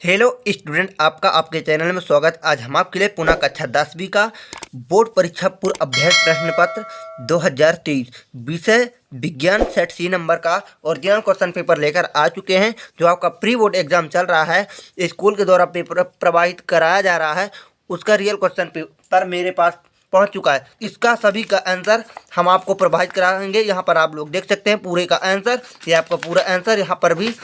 Hello student, आपका आपके channel में स्वागत। आज हम आपके लिए पुनः कक्षा 10वीं का बोर्ड परीक्षा पूर्व अभ्यास प्रश्न पत्र 2023 विषय विज्ञान सेट सी नंबर का ओरिजिनल क्वेश्चन पेपर लेकर आ चुके हैं। जो आपका प्री बोर्ड एग्जाम चल रहा है, स्कूल के द्वारा पेपर प्रवाहित कराया जा रहा है, उसका रियल क्वेश्चन पेपर मेरे पास पहुंच चुका है। इसका सभी का आंसर हम आपको प्रोवाइड कराएंगे। यहाँ पर आप लोग देख सकते हैं पूरे का आंसर, ये आपका पूरा आंसर। यहाँ पर भी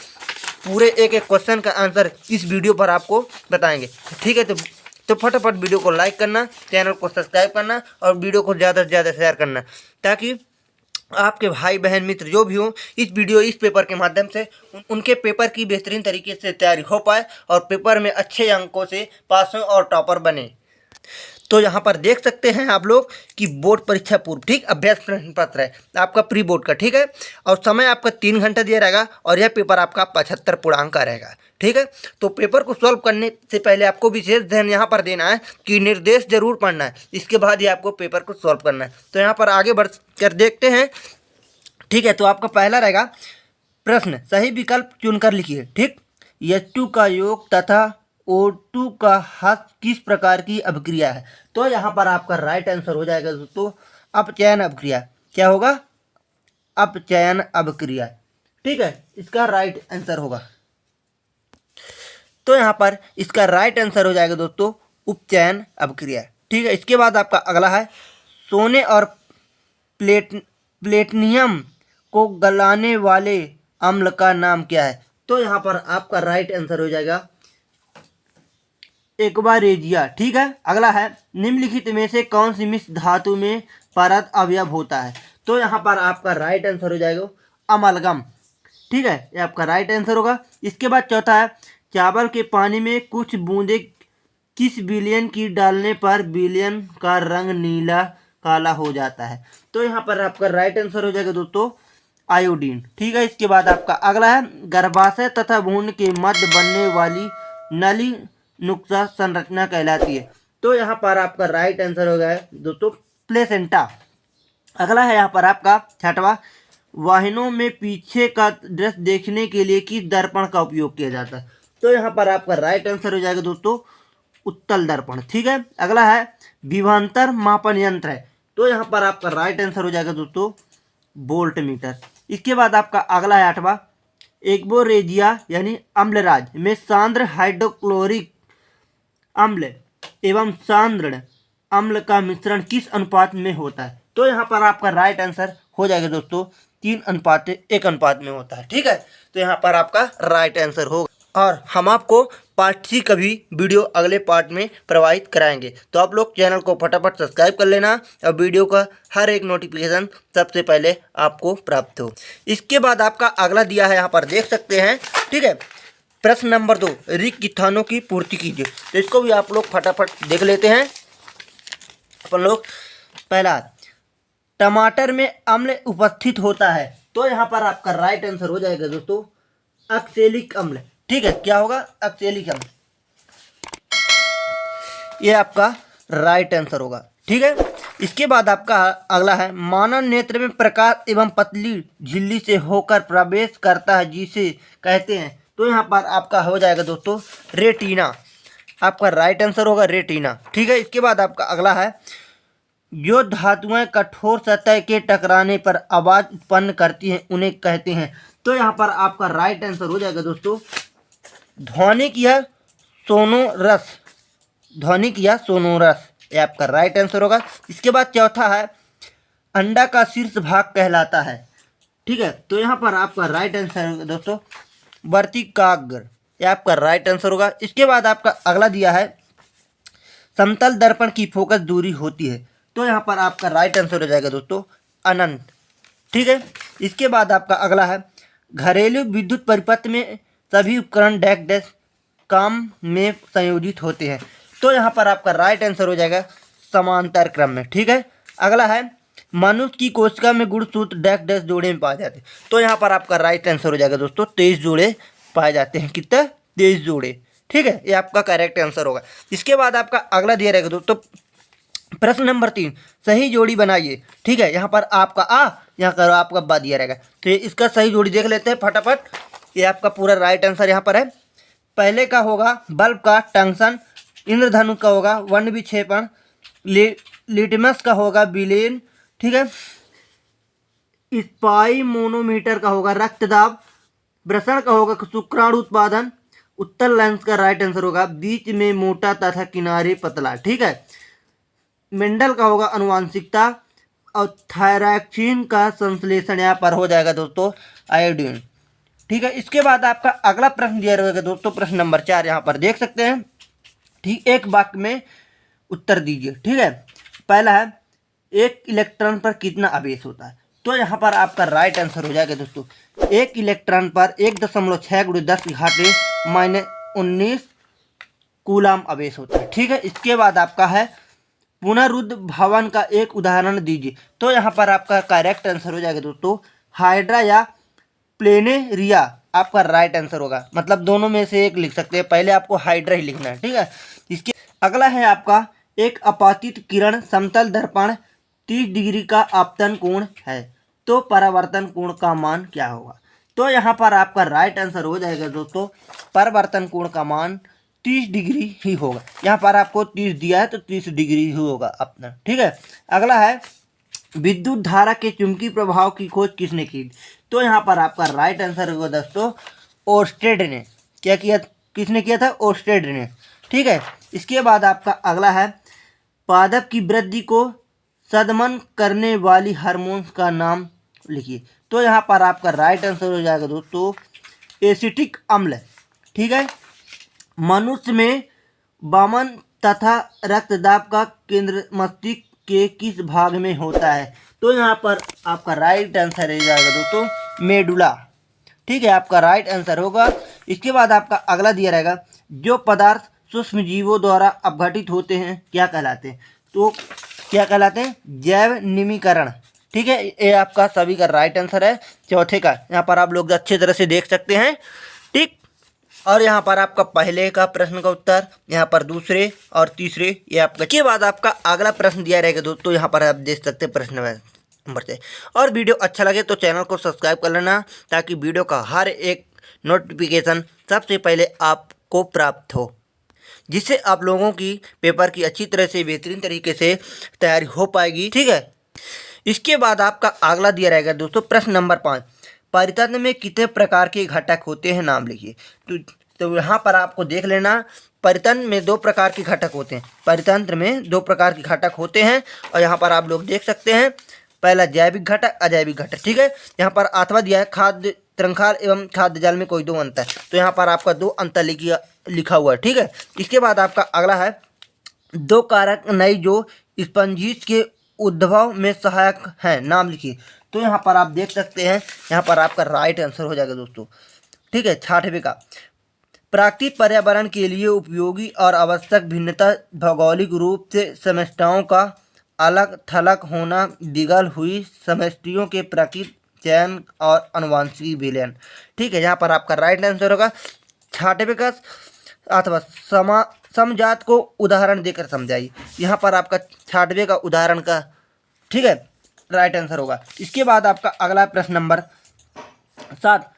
पूरे एक एक क्वेश्चन का आंसर इस वीडियो पर आपको बताएंगे। ठीक है, तो फटाफट वीडियो को लाइक करना, चैनल को सब्सक्राइब करना और वीडियो को ज़्यादा से ज़्यादा शेयर करना, ताकि आपके भाई बहन मित्र जो भी हो इस पेपर के माध्यम से उनके पेपर की बेहतरीन तरीके से तैयारी हो पाए और पेपर में अच्छे अंकों से पास हो और टॉपर बने। तो यहाँ पर देख सकते हैं आप लोग कि बोर्ड परीक्षा पूर्व ठीक अभ्यास प्रश्न पत्र है आपका प्री बोर्ड का। ठीक है, और समय आपका 3 घंटा दिया रहेगा और यह पेपर आपका 75 पूर्णांक का रहेगा। ठीक है, तो पेपर को सॉल्व करने से पहले आपको विशेष ध्यान यहाँ पर देना है कि निर्देश जरूर पढ़ना है, इसके बाद ही आपको पेपर को सॉल्व करना है। तो यहाँ पर आगे बढ़ कर देखते हैं। ठीक है, तो आपका पहला रहेगा प्रश्न, सही विकल्प चुनकर लिखिए। ठीक, H2 का योग तथा O2 का ह्रास किस प्रकार की अभिक्रिया है? तो यहाँ पर आपका राइट आंसर हो जाएगा दोस्तों अपचयन अभिक्रिया। क्या होगा? अपचयन अभिक्रिया। ठीक है, इसका राइट आंसर होगा। तो यहाँ पर इसका राइट आंसर हो जाएगा दोस्तों उपचयन अभिक्रिया। ठीक है, इसके बाद आपका अगला है सोने और प्लेटिनियम को गलाने वाले अम्ल का नाम क्या है? तो यहाँ पर आपका राइट आंसर हो जाएगा एक्वारेजिया। ठीक है, अगला है निम्नलिखित में से कौन सी मिश्र धातु में परत अवयव होता है? तो यहाँ पर आपका राइट आंसर हो जाएगा अमलगम। ठीक है, ये आपका राइट आंसर होगा। इसके बाद चौथा है चावल के पानी में कुछ बूंदे किस विलयन की डालने पर विलयन का रंग नीला काला हो जाता है? तो यहाँ पर आपका राइट आंसर हो जाएगा दोस्तों आयोडीन। ठीक है, इसके बाद आपका अगला है गर्भाशय तथा भ्रूण के मध्य बनने वाली नली नुक्सा संरचना कहलाती है। तो यहाँ पर आपका राइट आंसर हो गया दोस्तों प्लेसेंटा। अगला है यहाँ पर आपका छठवां, वाहनों में पीछे का दृश्य देखने के लिए किस दर्पण का उपयोग किया जाता है? तो यहाँ पर आपका राइट आंसर हो जाएगा दोस्तों उत्तल दर्पण। ठीक है, अगला है विभवांतर मापन यंत्र है। तो यहाँ पर आपका राइट आंसर हो जाएगा दोस्तों वोल्ट मीटर। इसके बाद आपका अगला है 8वां, एक्वोरेजिया यानी अम्लराज में सांद्र हाइड्रोक्लोरिक अम्ल एवं सांद्र अम्ल का मिश्रण किस अनुपात में होता है? तो यहाँ पर आपका राइट आंसर हो जाएगा दोस्तों 3:1 अनुपात में होता है। ठीक है, तो यहाँ पर आपका राइट आंसर होगा और हम आपको पार्ट 3 का भी वीडियो अगले पार्ट में प्रोवाइड कराएंगे। तो आप लोग चैनल को फटाफट सब्सक्राइब कर लेना और वीडियो का हर एक नोटिफिकेशन सबसे पहले आपको प्राप्त हो। इसके बाद आपका अगला दिया है, यहाँ पर देख सकते हैं। ठीक है, प्रश्न नंबर 2, रिक्त स्थानों की पूर्ति कीजिए। तो इसको भी आप लोग फटाफट देख लेते हैं। अपन लोग पहला, टमाटर में अम्ल उपस्थित होता है। तो यहाँ पर आपका राइट आंसर हो जाएगा दोस्तों अक्सेलिक अम्ल। ठीक है, क्या होगा? अक्सेलिक अम्ल, ये आपका राइट आंसर होगा। ठीक है, इसके बाद आपका अगला है मानव नेत्र में प्रकाश एवं पतली झिल्ली से होकर प्रवेश करता है जिसे कहते हैं। तो यहाँ पर आपका हो जाएगा दोस्तों रेटिना। आपका राइट आंसर होगा रेटिना। ठीक है, इसके बाद आपका अगला है जो धातुएं कठोर सतह के टकराने पर आवाज उत्पन्न करती हैं उन्हें कहते हैं। तो यहाँ पर आपका राइट आंसर हो जाएगा दोस्तों ध्वनिक या सोनोरस। ध्वनिक या सोनोरस, ये आपका राइट आंसर होगा। इसके बाद चौथा है अंडा का शीर्ष भाग कहलाता है। ठीक है, तो यहाँ पर आपका राइट आंसर होगा दोस्तों वर्तिकाग्र, ये आपका राइट आंसर होगा। इसके बाद आपका अगला दिया है समतल दर्पण की फोकस दूरी होती है। तो यहाँ पर आपका राइट आंसर हो जाएगा दोस्तों अनंत। ठीक है, इसके बाद आपका अगला है घरेलू विद्युत परिपथ में सभी उपकरण डैश डैश काम में संयोजित होते हैं। तो यहाँ पर आपका राइट आंसर हो जाएगा समांतर क्रम में। ठीक है, अगला है मनुष्य की कोशिका में गुणसूत्र डैश डैश जोड़े में पाए जाते हैं। तो यहाँ पर आपका राइट आंसर हो जाएगा दोस्तों 23 जोड़े पाए जाते हैं। कितना? 23 जोड़े। ठीक है, ये आपका करेक्ट आंसर होगा। इसके बाद आपका अगला दिया रहेगा दोस्तों प्रश्न नंबर 3, सही जोड़ी बनाइए। ठीक है, यहाँ पर आपका यहाँ पर आपका बा दिया रहेगा। तो इसका सही जोड़ी देख लेते हैं फटाफट। ये आपका पूरा राइट आंसर यहाँ पर है पहले का होगा बल्ब का टंक्शन, इंद्रधनुष का होगा वर्ण विक्षेपण, लिटमस का होगा विलेन, ठीक है, स्पाई मोनोमीटर का होगा रक्तदाब, ब्रसण का होगा शुक्राणु उत्पादन, उत्तर लेंस का राइट आंसर होगा बीच में मोटा तथा किनारे पतला, ठीक है, मेंडल का होगा अनुवांशिकता, और थायरॉक्सिन का संश्लेषण यहाँ पर हो जाएगा दोस्तों आयोडीन, ठीक है। इसके बाद आपका अगला प्रश्न दिया रहेगा दोस्तों, प्रश्न नंबर 4 यहाँ पर देख सकते हैं, ठीक, एक वाक्य में उत्तर दीजिए, ठीक है। पहला है एक इलेक्ट्रॉन पर कितना आवेश होता है, तो यहाँ पर आपका राइट आंसर हो जाएगा दोस्तों एक इलेक्ट्रॉन पर 1.6×10⁻⁻19 कूलाम आवेश होता है, ठीक है। इसके बाद आपका है पुनरुद्ध भवन का एक उदाहरण दीजिए, तो यहाँ पर आपका करेक्ट आंसर हो जाएगा दोस्तों हाइड्रा या प्लेनेरिया आपका राइट आंसर होगा, मतलब दोनों में से एक लिख सकते हैं, पहले आपको हाइड्रा ही लिखना है, ठीक है। इसके अगला है आपका एक आपातित किरण समतल दर्पण 30 डिग्री का आपतन कोण है, तो परावर्तन कोण का मान क्या होगा, तो यहाँ पर आपका राइट आंसर हो जाएगा दोस्तों परावर्तन कोण का मान 30 डिग्री ही होगा, यहाँ पर आपको 30 दिया है तो 30 डिग्री ही होगा अपना, ठीक है। अगला है विद्युत धारा के चुंबकीय प्रभाव की खोज किसने की, तो यहाँ पर आपका राइट आंसर होगा दोस्तों ओर्स्टेड ने, क्या किया, किसने किया था, ओर्स्टेड ने, ठीक है। इसके बाद आपका अगला है पादप की वृद्धि को सदमन करने वाली हार्मोन्स का नाम लिखिए, तो यहाँ पर आपका राइट आंसर हो जाएगा दोस्तों एसिटिक अम्ल, ठीक है। मनुष्य में वामन तथा रक्तदाब का केंद्र मस्तिष्क के किस भाग में होता है, तो यहाँ पर आपका राइट आंसर हो जाएगा दोस्तों मेडुला, ठीक है, आपका राइट आंसर होगा। इसके बाद आपका अगला दिया रहेगा जो पदार्थ सूक्ष्म जीवों द्वारा अपघटित होते हैं क्या कहलाते हैं, तो क्या कहलाते हैं, जैव निमीकरण, ठीक है, ये आपका सभी का राइट आंसर है चौथे का, यहाँ पर आप लोग अच्छी तरह से देख सकते हैं, ठीक। और यहाँ पर आपका पहले का प्रश्न का उत्तर, यहाँ पर दूसरे और तीसरे ये आपका, के बाद आपका अगला प्रश्न दिया रहेगा दोस्तों, यहाँ पर आप देख सकते हैं प्रश्न नंबर से। और वीडियो अच्छा लगे तो चैनल को सब्सक्राइब कर लेना ताकि वीडियो का हर एक नोटिफिकेशन सबसे पहले आपको प्राप्त हो, जिससे आप लोगों की पेपर की अच्छी तरह से बेहतरीन तरीके से तैयारी हो पाएगी, ठीक है। इसके बाद आपका अगला दिया रहेगा दोस्तों प्रश्न नंबर 5, परितंत्र में कितने प्रकार के घटक होते हैं नाम लिखिए, तो यहाँ पर आपको देख लेना परितंत्र में 2 प्रकार के घटक होते हैं, परितंत्र में 2 प्रकार के घटक होते हैं, और यहाँ पर आप लोग देख सकते हैं पहला जैविक घटक अजैविक घटक, ठीक है। यहाँ पर अथवा दिया है खाद्य तरंखार एवं खाद्य जाल में कोई 2 अंतर, तो यहाँ पर आपका 2 अंतर लिखा हुआ है, ठीक है। इसके बाद आपका अगला है 2 कारक नई जो स्पंजीज के उद्भव में सहायक हैं नाम लिखिए, तो यहाँ पर आप देख सकते हैं यहाँ पर आपका राइट आंसर हो जाएगा दोस्तों, ठीक है। 6वें का प्राकृतिक पर्यावरण के लिए उपयोगी और आवश्यक भिन्नता भौगोलिक रूप से समष्टियों का अलग थलग होना, बिगल हुई समष्टियों के प्राकृतिक चयन और अनुवांशिक विलयन, ठीक है। यहाँ पर आपका राइट आंसर होगा 6वें का अथवा समजात को उदाहरण देकर समझाइए, यहाँ पर आपका 6वें का उदाहरण का, ठीक है, राइट आंसर होगा। इसके बाद आपका अगला प्रश्न नंबर 7,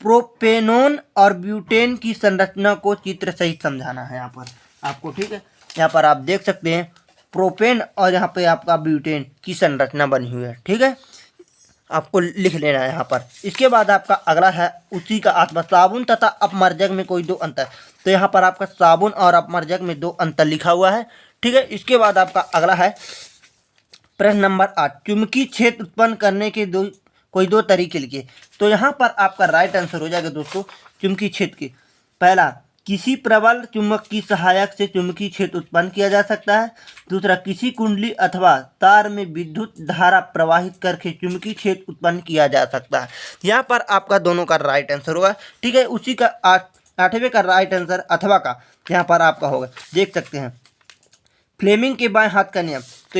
प्रोपेनोन और ब्यूटेन की संरचना को चित्र सहित समझाना है यहाँ पर आपको, ठीक है। यहाँ पर आप देख सकते हैं प्रोपेन और यहाँ पे आपका ब्यूटेन की संरचना बनी हुई है, ठीक है, आपको लिख लेना है यहाँ पर। इसके बाद आपका अगला है उसी का आत्मा साबुन तथा अपमर्जक में कोई 2 अंतर, तो यहाँ पर आपका साबुन और अपमर्जक में 2 अंतर लिखा हुआ है, ठीक है। इसके बाद आपका अगला है प्रश्न नंबर 8, चुंबकीय क्षेत्र उत्पन्न करने के कोई 2 तरीके लिखिए, तो यहाँ पर आपका राइट आंसर हो जाएगा दोस्तों चुंबकीय क्षेत्र के, पहला किसी प्रबल चुंबक की सहायक से चुंबकीय क्षेत्र उत्पन्न किया जा सकता है, दूसरा किसी कुंडली अथवा तार में विद्युत धारा प्रवाहित करके चुंबकीय क्षेत्र उत्पन्न किया जा सकता है, यहाँ पर आपका दोनों का राइट आंसर होगा, ठीक है। उसी का 8वें का राइट आंसर अथवा का यहाँ पर आपका होगा, देख सकते हैं फ्लेमिंग के बाएं हाथ का नियम, तो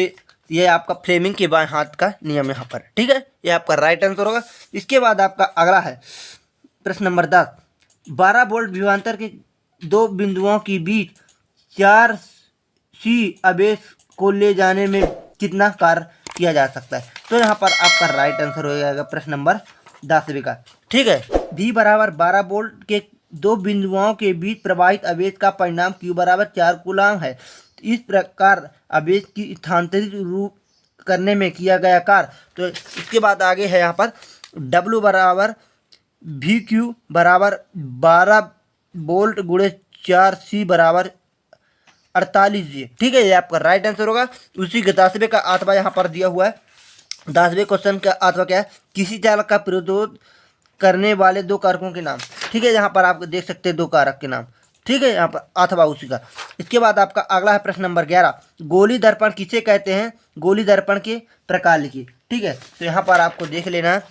ये आपका फ्लेमिंग के बाएं हाथ का नियम यहाँ पर, ठीक है, ये आपका राइट आंसर होगा। इसके बाद आपका अगला है प्रश्न नंबर 10, 12 वोल्ट विभवांतर के 2 बिंदुओं के बीच 4 सी आवेश को ले जाने में कितना कार्य किया जा सकता है, तो यहाँ पर आपका राइट आंसर हो जाएगा प्रश्न नंबर 10वें का, ठीक है। V बराबर 12 वोल्ट के दो बिंदुओं के बीच प्रवाहित आवेश का परिमाण Q बराबर 4 कूलम है। इस प्रकार आवेश की स्थानांतरित रूप करने में किया गया कार्य। तो इसके बाद आगे है यहाँ पर W बराबर VQ बराबर 12 वोल्ट गुणे 4C बराबर 48J। ठीक है, ये आपका राइट आंसर होगा। उसी के 10वें का 8वां यहाँ पर दिया हुआ है। 10वें क्वेश्चन का 8वां क्या है, किसी चालक का प्रतिरोध करने वाले दो कारकों के नाम। ठीक है, यहाँ पर आप देख सकते हैं दो कारक के नाम। ठीक है, यहाँ पर 8वां उसी का। इसके बाद आपका अगला है प्रश्न नंबर 11, गोली दर्पण किसे कहते हैं, गोली दर्पण के प्रकार लिखिए। ठीक है, तो यहाँ पर आपको देख लेना है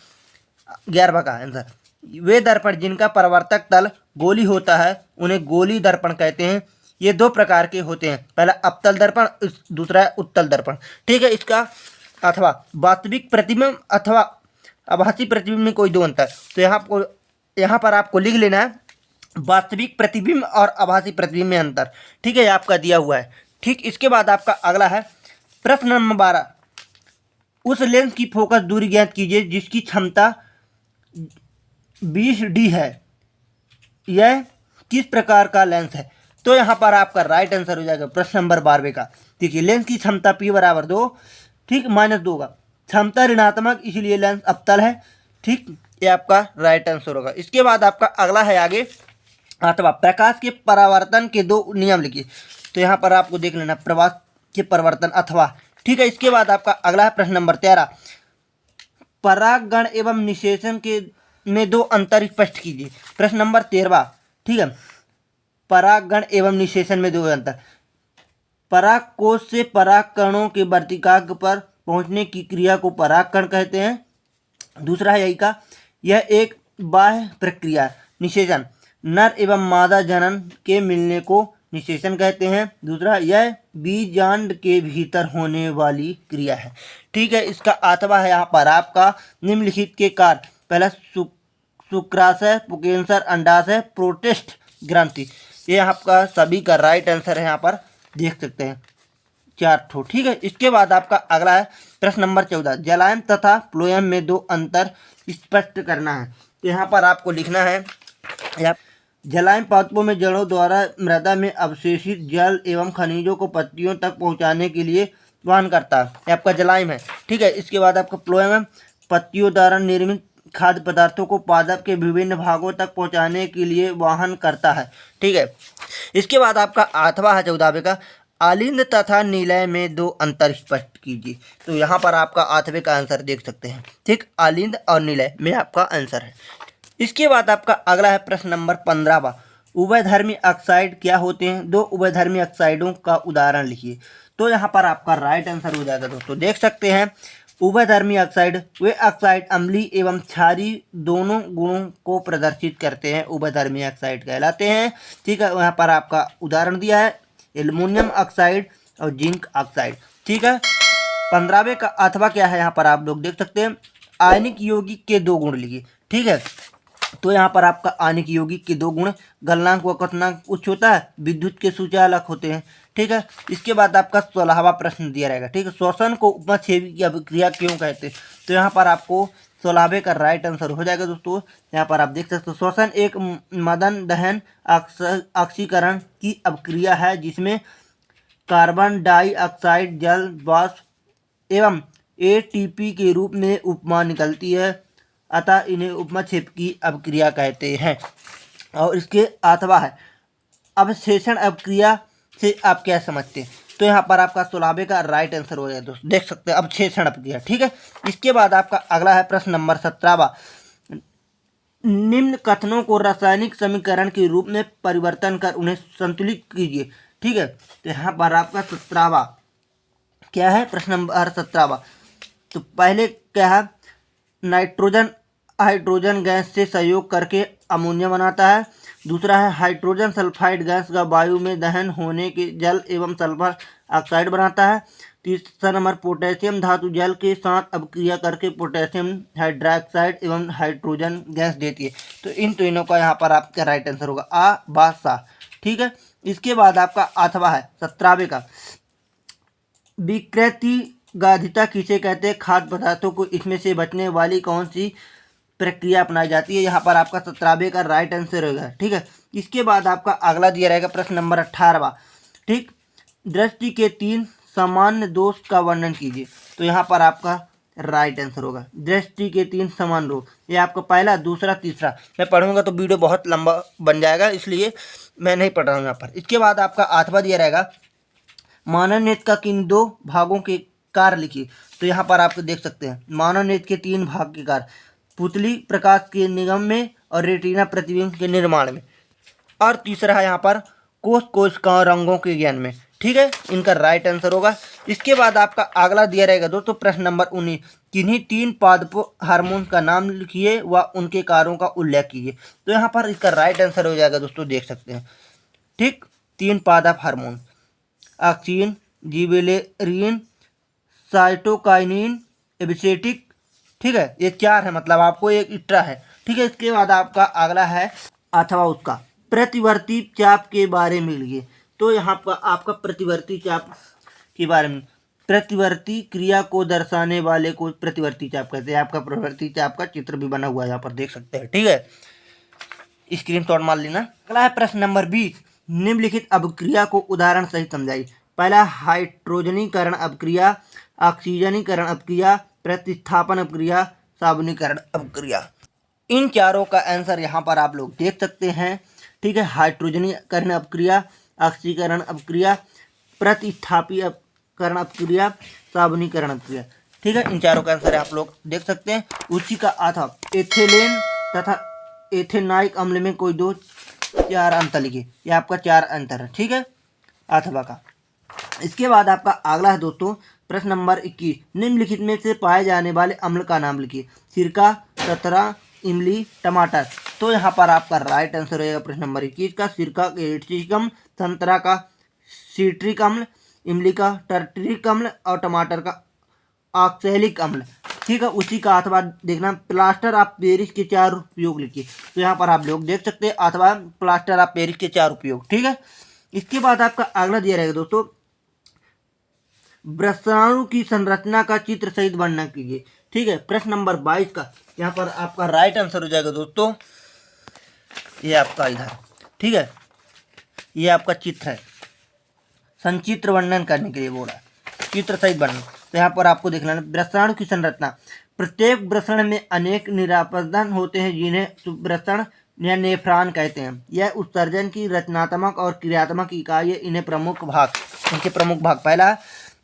11वां का आंसर, वे दर्पण जिनका परावर्तक तल गोली होता है उन्हें गोली दर्पण कहते हैं। ये दो प्रकार के होते हैं, पहला अवतल दर्पण, दूसरा है उत्तल दर्पण। ठीक है, इसका अथवा वास्तविक प्रतिबिंब अथवा आभासी प्रतिबिंब में कोई दो अंतर। तो यहाँ पर आपको लिख लेना है वास्तविक प्रतिबिंब और आभासी प्रतिबिंब में अंतर। ठीक है, आपका दिया हुआ है। ठीक, इसके बाद आपका अगला है प्रश्न नंबर 12, उस लेंस की फोकस दूरी ज्ञात कीजिए जिसकी क्षमता 20D है, यह किस प्रकार का लेंस है। तो यहाँ पर आपका राइट आंसर हो जाएगा प्रश्न नंबर 12वें का। देखिए, लेंस की क्षमता P बराबर 2, ठीक, -2 का, क्षमता ऋणात्मक, इसलिए लेंस अवतल है। ठीक, ये आपका राइट आंसर होगा। इसके बाद आपका अगला है आगे अथवा प्रकाश के परावर्तन के दो नियम लिखिए। तो यहाँ पर आपको देख लेना प्रकाश के परावर्तन अथवा। ठीक है, इसके बाद आपका अगला है प्रश्न नंबर 13, परागण एवं निषेचन के में दो अंतर स्पष्ट कीजिए। प्रश्न नंबर 13वां। ठीक है, परागण एवं निषेचन में दो अंतर, परागकोश से परागकणों के वर्तिकाग्र पर पहुंचने की क्रिया को परागकण कहते हैं। दूसरा है यही का, यह एक बाह्य प्रक्रिया है। निषेचन, नर एवं मादा जनन के मिलने को निषेचन कहते हैं। दूसरा, यह बीजांड के भीतर होने वाली क्रिया है। ठीक है, इसका 8वां है यहाँ पर आपका निम्नलिखित के कार्य, पहला शुक्राशय, पुंकेसर, अंडाशय, प्रोटिस्ट ग्रंथि। ये आपका सभी का राइट आंसर है, यहाँ पर देख सकते हैं 4 ठो। ठीक है, इसके बाद आपका अगला है प्रश्न नंबर 14, जलायन तथा फ्लोएम में दो अंतर स्पष्ट करना है। तो यहाँ पर आपको लिखना है, जलायन पादपों में जड़ों द्वारा मृदा में अवशेषित जल एवं खनिजों को पत्तियों तक पहुँचाने के लिए वहन करता है, ये आपका जलायन है। ठीक है, इसके बाद आपका फ्लोएम पत्तियों द्वारा निर्मित खाद्य पदार्थों को पादप के विभिन्न भागों तक पहुंचाने के लिए वाहन करता है। ठीक है, इसके बाद आपका 8वां है 14वें का, आलिंद तथा निलय में दो अंतर स्पष्ट कीजिए। तो यहाँ पर आपका 8वें का आंसर देख सकते हैं। ठीक, आलिंद और निलय में आपका आंसर है। इसके बाद आपका अगला है प्रश्न नंबर 15वां, उभयधर्मी ऑक्साइड क्या होते हैं, दो उभयधर्मी ऑक्साइडों का उदाहरण लिखिए। तो यहाँ पर आपका राइट आंसर हो जाएगा दोस्तों, देख सकते हैं उभयधर्मी ऑक्साइड वे ऑक्साइड अम्लीय एवं क्षारीय दोनों गुणों को प्रदर्शित करते हैं, उभयधर्मी ऑक्साइड कहलाते हैं। ठीक है, यहाँ पर आपका उदाहरण दिया है एल्युमिनियम ऑक्साइड और जिंक ऑक्साइड। ठीक है, 15वें का अथवा क्या है, यहाँ पर आप लोग देख सकते हैं आयनिक यौगिक के दो गुण लिखिए। ठीक है, तो यहाँ पर आपका आयनिक यौगिक के दो गुण, गलनांक व क्वथनांक उच्च होता है, विद्युत के सूचालक होते हैं। ठीक है, इसके बाद आपका 16वां प्रश्न दिया रहेगा। ठीक है, श्वसन को उपमाक्षेपी की अभिक्रिया क्यों कहते हैं। तो यहाँ पर आपको 16वें का राइट आंसर हो जाएगा दोस्तों। यहाँ पर आप देख सकते हो श्वसन एक मदन दहन ऑक्सीकरण की अभिक्रिया है जिसमें कार्बन डाइऑक्साइड जल वाष्प एवं ATP के रूप में उपमा निकलती है, अतः इन्हें उपमाक्षेप की अभिक्रिया कहते हैं। और इसके 8वां है अवशेषण अभिक्रिया से आप क्या समझते हैं। तो यहाँ पर आपका 16वें का राइट आंसर हो जाएगा दोस्तों, देख सकते हैं अवशेषण अभिक्रिया। ठीक है, इसके बाद आपका अगला है प्रश्न नंबर 17वां, निम्न कथनों को रासायनिक समीकरण के रूप में परिवर्तन कर उन्हें संतुलित कीजिए। ठीक है, तो यहाँ पर आपका 17वां क्या है, प्रश्न नंबर 17वां। तो पहले क्या है, नाइट्रोजन हाइड्रोजन गैस से सहयोग करके अमोनिया बनाता है। दूसरा है हाइड्रोजन सल्फाइड गैस का वायु में दहन होने के जल एवं सल्फर ऑक्साइड बनाता है। तीसरा नंबर पोटेशियम धातु जल के साथ अभिक्रिया करके पोटेशियम हाइड्रोक्साइड एवं हाइड्रोजन गैस देती है। तो इन तीनों का यहाँ पर आपका राइट आंसर होगा आ बा सा। ठीक है, इसके बाद आपका 8वां है 17वें का, विकृति गाधिता किसे कहते हैं, खाद्य पदार्थों को इसमें से बचने वाली कौन सी प्रक्रिया अपनाई जाती है। यहाँ पर आपका 17वें का राइट आंसर होगा। ठीक है, इसके बाद आपका अगला दिया रहेगा प्रश्न नंबर 18वां। ठीक, दृष्टि के 3 सामान्य दोष का वर्णन कीजिए। तो यहाँ पर आपका राइट आंसर होगा दृष्टि के 3 समान रोग। ये आपका पहला, दूसरा, तीसरा। मैं पढ़ूंगा तो वीडियो बहुत लंबा बन जाएगा, इसलिए मैं नहीं पढ़ रहा हूँ यहाँ पर। इसके बाद आपका 8वां दिया रहेगा मानव नेत्र का किन 2 भागों के कार्य लिखिए। तो यहाँ पर आप देख सकते हैं मानव नेत्र के 3 भाग के कार्य, पुतली प्रकाश के निगम में और रेटिना प्रतिबिंब के निर्माण में। और तीसरा है यहाँ पर कोशिका रंगों के ज्ञान में। ठीक है, इनका राइट आंसर होगा। इसके बाद आपका अगला दिया रहेगा दोस्तों प्रश्न नंबर 19, किन्हीं 3 पादप हार्मोन का नाम लिखिए व उनके कार्यों का उल्लेख कीजिए। तो यहाँ पर इसका राइट आंसर हो जाएगा दोस्तों, देख सकते हैं। ठीक, 3 पादप हार्मोन, ऑक्सीन, जिबेरेलिन, साइटोकाइनिन, एबिसेटिक। ठीक है, ये 4 है, मतलब आपको एक एक्स्ट्रा है। ठीक है, इसके बाद आपका अगला है अथवा उसका प्रतिवर्ती चाप के बारे में लिखिए। तो यहाँ पर आपका प्रतिवर्ती चाप के बारे में, प्रतिवर्ती क्रिया को दर्शाने वाले को प्रतिवर्ती चाप कहते हैं। आपका प्रतिवर्ती चाप का चित्र भी बना हुआ है, यहाँ पर देख सकते हैं। ठीक है, स्क्रीनशॉट मार लेना। अगला है प्रश्न नंबर 20, निम्नलिखित अभिक्रिया को उदाहरण सहित समझाइए। पहला हाइड्रोजनीकरण अभिक्रिया, ऑक्सीजनीकरण अभिक्रिया, प्रतिस्थापन अभिक्रिया, साबुनीकरण अभिक्रिया। इन चारों का आंसर यहाँ पर आप लोग देख सकते हैं। ठीक है, हाइड्रोजनीकरण अभिक्रिया, ऑक्सीकरण अभिक्रिया, प्रतिस्थापीकरण अभिक्रिया, साबुनीकरण अभिक्रिया। ठीक है, इन चारों का आंसर आप लोग देख सकते हैं। उसी का अथवा एथिलीन तथा एथेनाइक अम्ल में कोई 4 अंतर लिखिए। ये आपका 4 अंतर है। ठीक है, अथवा का। इसके बाद आपका अगला है दोस्तों प्रश्न नंबर 21, निम्नलिखित में से पाए जाने वाले अम्ल का नाम लिखिए। सिरका, संतरा, इमली, टमाटर। तो यहाँ पर आपका राइट आंसर रहेगा प्रश्न नंबर 21 का सिरका का एसिटिक अम्ल, संतरा का सिट्रिक अम्ल, इमली का टर्टरिक अम्ल और टमाटर का ऑक्सैलिक अम्ल। ठीक है, उसी का अथवा देखना प्लास्टर ऑफ पेरिस के 4 उपयोग लिखिए। तो यहाँ पर आप लोग देख सकते हैं अथवा प्लास्टर ऑफ पेरिस के 4 उपयोग। ठीक है, इसके बाद आपका अगला दिया रहेगा दोस्तों वृषणाणु की संरचना का चित्र सहित वर्णन कीजिए। ठीक है, प्रश्न नंबर 22 का यहाँ पर आपका राइट आंसर हो जाएगा दोस्तों, ये आपका इधर। ठीक है, ये आपका चित्र है, संचित्र वर्णन करने के लिए बोल रहा है, चित्र सहित वर्णन। तो यहाँ पर आपको देखना है वृषणाणु की संरचना। प्रत्येक वृषण में अनेक निरापदन होते हैं जिन्हें वृषण या नेफ्रॉन कहते हैं। यह उत्सर्जन की रचनात्मक और क्रियात्मक इकाई है। इनके प्रमुख भाग, पहला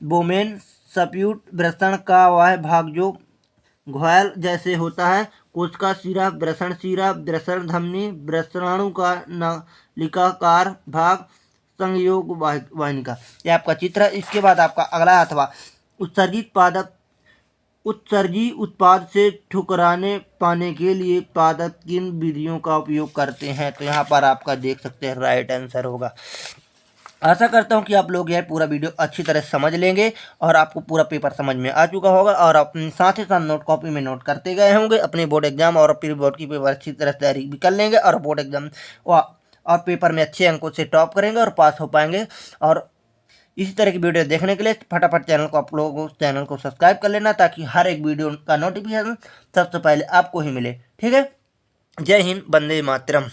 बोमेन सप्यूट, वृषण का वह भाग जो घोल जैसे होता है, कोशिका शिरा, वृषण शिरा, वृषण धमनी, वृषणाणु का नलिकाकार भाग, संयोग वाहिनिका। यह आपका चित्र है। इसके बाद आपका अगला अथवा उत्सर्जी उत्पाद से ठुकराने पाने के लिए पादप किन विधियों का उपयोग करते हैं। तो यहाँ पर आपका देख सकते हैं राइट आंसर होगा। आशा करता हूँ कि आप लोग यह पूरा वीडियो अच्छी तरह समझ लेंगे और आपको पूरा पेपर समझ में आ चुका होगा और अपने साथ ही साथ नोट कॉपी में नोट करते गए होंगे। अपने बोर्ड एग्जाम और प्री बोर्ड की पेपर अच्छी तरह तैयारी भी कर लेंगे और बोर्ड एग्जाम और पेपर में अच्छे अंकों से टॉप करेंगे और पास हो पाएंगे। और इसी तरह की वीडियो देखने के लिए फटाफट चैनल को आप लोग चैनल को सब्सक्राइब कर लेना ताकि हर एक वीडियो का नोटिफिकेशन सबसे पहले आपको ही मिले। ठीक है, जय हिंद, वंदे मातरम।